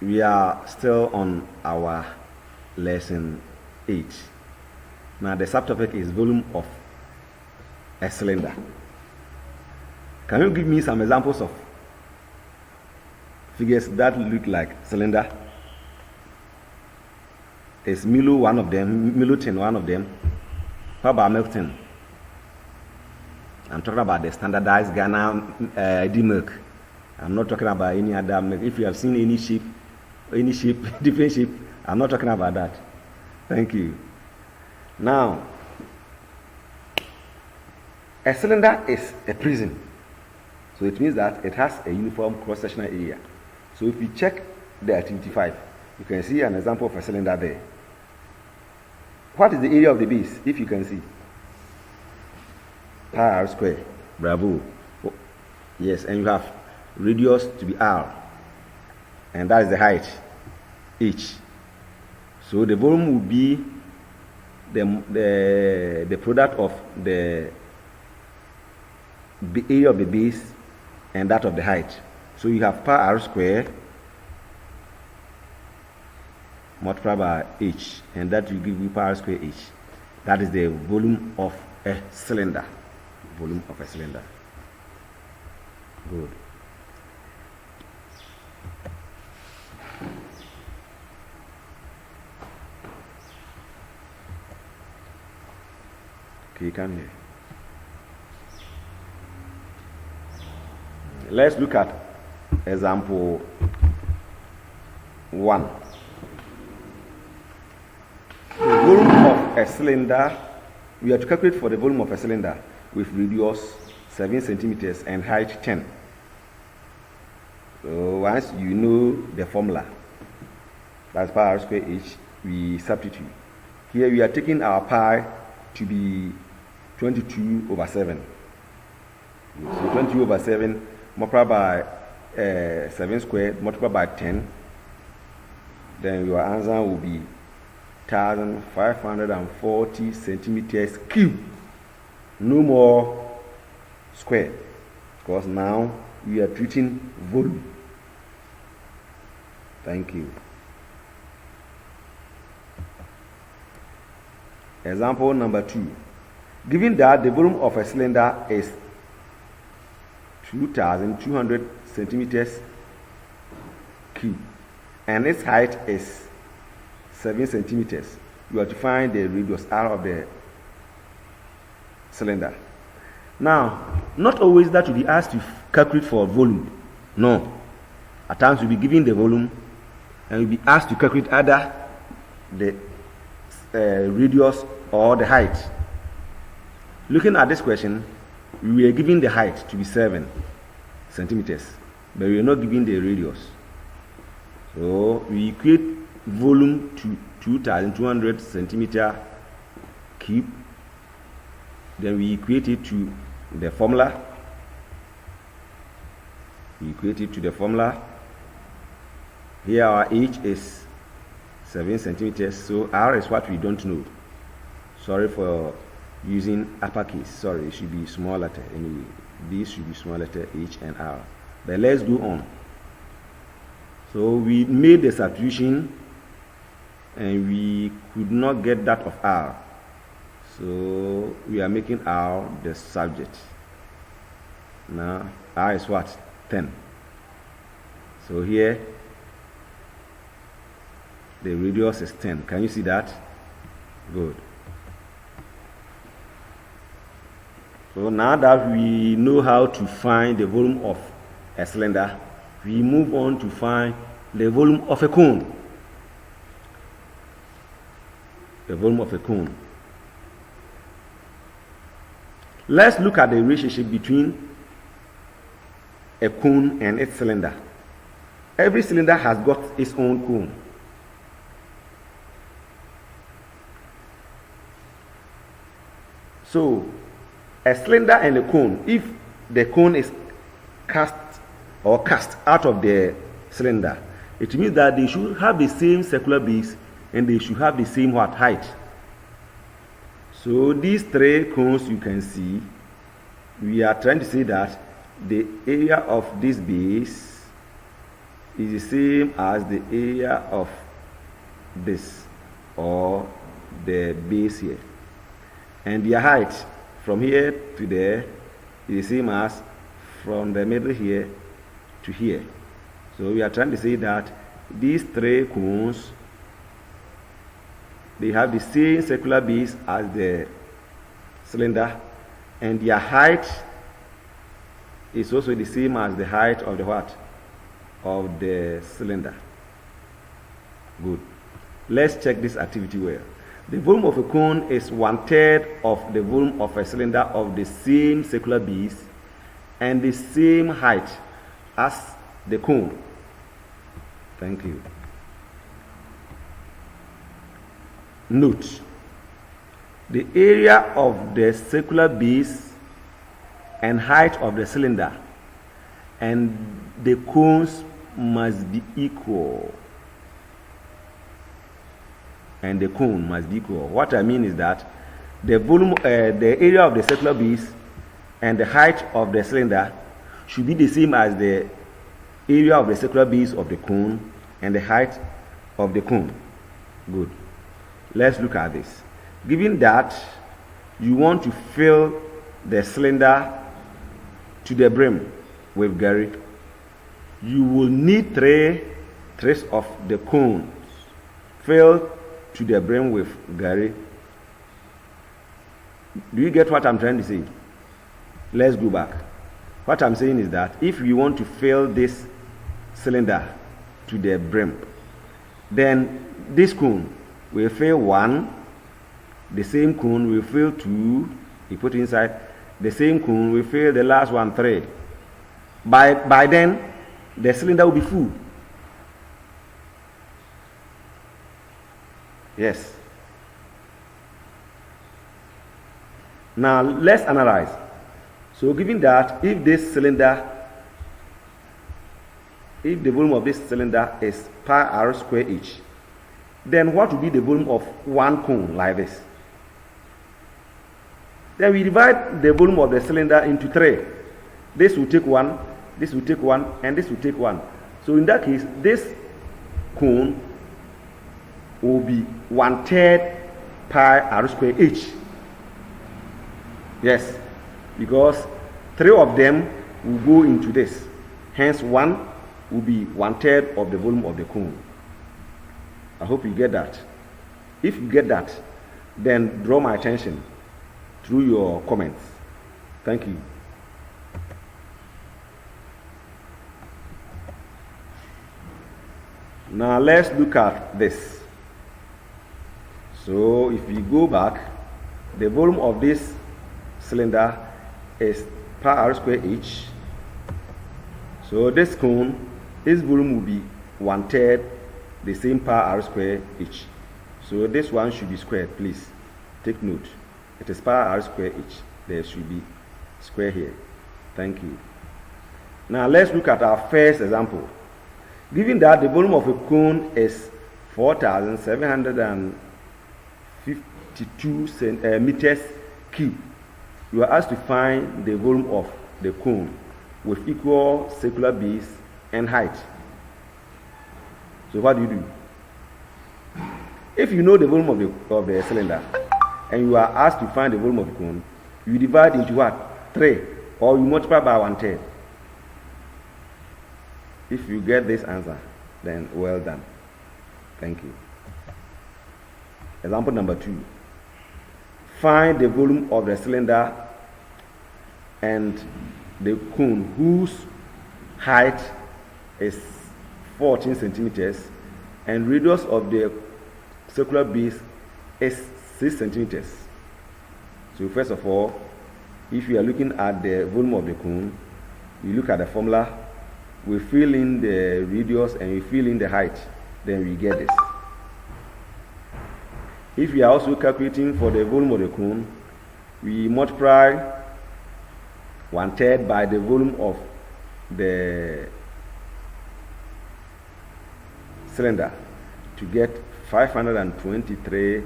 We are still on our lesson 8. Now the subtopic is volume of a cylinder. Can you give me some examples of figures that look like cylinder? Is Milo one of them? Milo tin one of them? How about milk tin? I'm talking about the standardized Ghana ID milk. I'm not talking about any other milk. If you have seen any sheep, different sheep, I'm not talking about that. Thank you. Now, a cylinder is a prism. So it means that it has a uniform cross-sectional area. So if you check the activity 5, you can see an example of a cylinder there. What is the area of the base, if you can see? Pi r square. Bravo. Oh, yes, and you have radius to be r. And that is the height, h. So the volume will be the product of the area of the base and that of the height. So you have pi r square multiplied by h, and that will give you pi r square h. That is the volume of a cylinder. Volume of a cylinder. Good. Okay, come here. Let's look at example 1. The volume of a cylinder, we have to calculate for the volume of a cylinder with radius 7 centimeters and height 10. So once you know the formula, that's pi r square h, we substitute. Here we are taking our pi to be 22/7. So 22/7 multiplied by 7 squared multiplied by 10. Then your answer will be 1,540 centimeters cube. No more square, because now we are treating volume. Thank you. Example number 2. Given that the volume of a cylinder is 2,200 centimeters cube and its height is 7 centimeters, you have to find the radius r of the cylinder. Now, not always that will be asked to calculate for volume. No. At times you'll be given the volume and you'll be asked to calculate either the radius or the height. Looking at this question, we are given the height to be 7 centimeters, but we are not given the radius. So we equate volume to 2,200 centimeter cube. Then we equate it to the formula. We equate it to the formula. Here our h is 7 centimeters, so r is what we don't know. Sorry for using uppercase. Sorry, it should be small letter anyway. This should be small letter h and r. But let's go on. So we made the substitution and we could not get that of r. So we are making r the subject. Now r is what? 10. So here the radius is 10. Can you see that? Good. So now that we know how to find the volume of a cylinder, we move on to find the volume of a cone. The volume of a cone. Let's look at the relationship between a cone and its cylinder. Every cylinder has got its own cone. So, a cylinder and a cone, if the cone is cast out of the cylinder, it means that they should have the same circular base and they should have the same height. So these 3 cones you can see, we are trying to say that the area of this base is the same as the area of this, or the base here, and their height from here to there is the same as from the middle here to here. So we are trying to say that these three cones, they have the same circular base as the cylinder, and their height is also the same as the height of the what? Of the cylinder. Good. Let's check this activity well. The volume of a cone is 1/3 of the volume of a cylinder of the same circular base and the same height as the cone. Thank you. Note, the area of the circular base and height of the cylinder and the cones must be equal. And the cone must be equal. What I mean is that the volume, the area of the circular base and the height of the cylinder should be the same as the area of the circular base of the cone and the height of the cone. Good. Let's look at this. Given that you want to fill the cylinder to the brim with Gary, you will need three trays of the cones filled to the brim with Gary. Do you get what I'm trying to say? Let's go back. What I'm saying is that if you want to fill this cylinder to the brim, then this cone will fill 1, the same cone will fill 2, you put inside, the same cone will fill the last one 3. By then, the cylinder will be full. Yes. Now let's analyze. So given that if this cylinder, if the volume of this cylinder is pi r square each, then what will be the volume of one cone like this? Then we divide the volume of the cylinder into 3. This will take 1, this will take 1, and this will take 1. So in that case, this cone will be 1/3 pi r square each. Yes, because 3 of them will go into this. Hence, 1 will be 1/3 of the volume of the cone. I hope you get that. If you get that, then draw my attention through your comments. Thank you. Now let's look at this. So if we go back, the volume of this cylinder is pi r square each. So this cone, its volume will be 1/3 the same pi r square each. So this one should be squared, please. Take note. It is pi r square each. There should be square here. Thank you. Now let's look at our first example. Given that the volume of a cone is 4,752 meters cube, you are asked to find the volume of the cone with equal circular base and height. So what do you do? If you know the volume of the cylinder and you are asked to find the volume of the cone, you divide into what? 3, or you multiply by 1/3. If you get this answer, then well done. Thank you. Example number 2. Find the volume of the cylinder and the cone whose height is 14 centimeters and radius of the circular base is 6 centimeters. So first of all, if you are looking at the volume of the cone, you look at the formula, we fill in the radius and we fill in the height, then we get this. If we are also calculating for the volume of the cone, we multiply 1/3 by the volume of the cylinder to get 523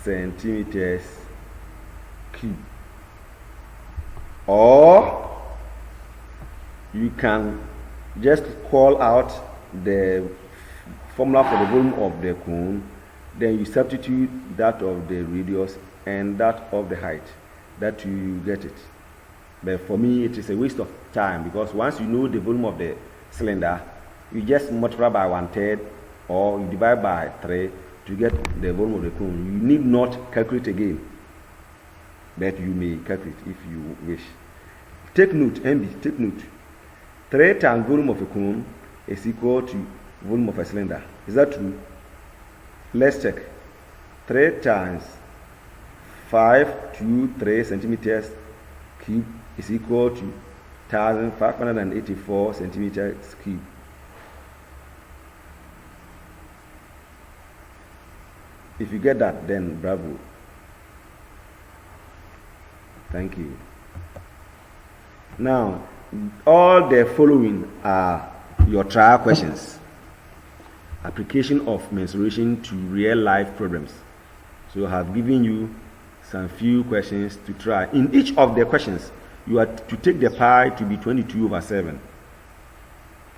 centimeters cube. or you can just call out the formula for the volume of the cone, then you substitute that of the radius and that of the height, that you get it. But for me, it is a waste of time, because once you know the volume of the cylinder, you just multiply by 1/3 or you divide by 3 to get the volume of the cone. You need not calculate again, but you may calculate if you wish. Take note, MB, take note. 3 times volume of a cone is equal to volume of a cylinder. Is that true? Let's check. 3 times 523 centimeters cube is equal to 1,584 centimeters cube. If you get that, then bravo. Thank you. Now, all the following are your trial questions. Application of mensuration to real life problems. So I have given you some few questions to try. In each of the questions, you are to take the pi to be 22/7.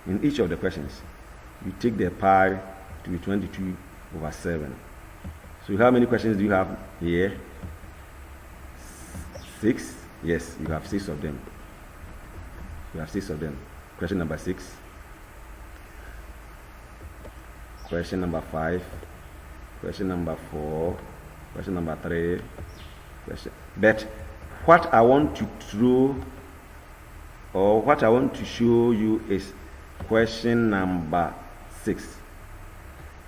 In each of the questions, you take the pi to be 22/7. So how many questions do you have here? 6? Yes, you have 6 of them. You have 6 of them. Question number 6. Question number 5. Question number 4. Question number 3. But what I want to throw, or what I want to show you, is question number 6.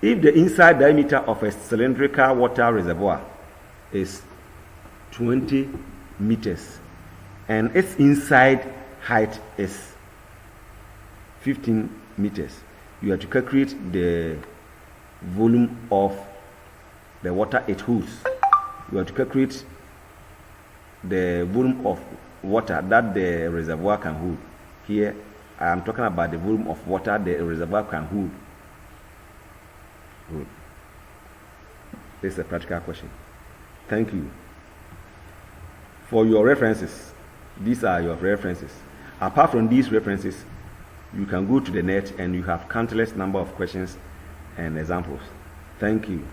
If the inside diameter of a cylindrical water reservoir is 20 meters and its inside height is 15 meters, you have to calculate the volume of the water it holds. You have to calculate the volume of water that the reservoir can hold. Here I am talking about the volume of water the reservoir can hold. Good. This is a practical question. Thank you. For your references, these are your references. Apart from these references, you can go to the net and you have countless number of questions and examples. Thank you.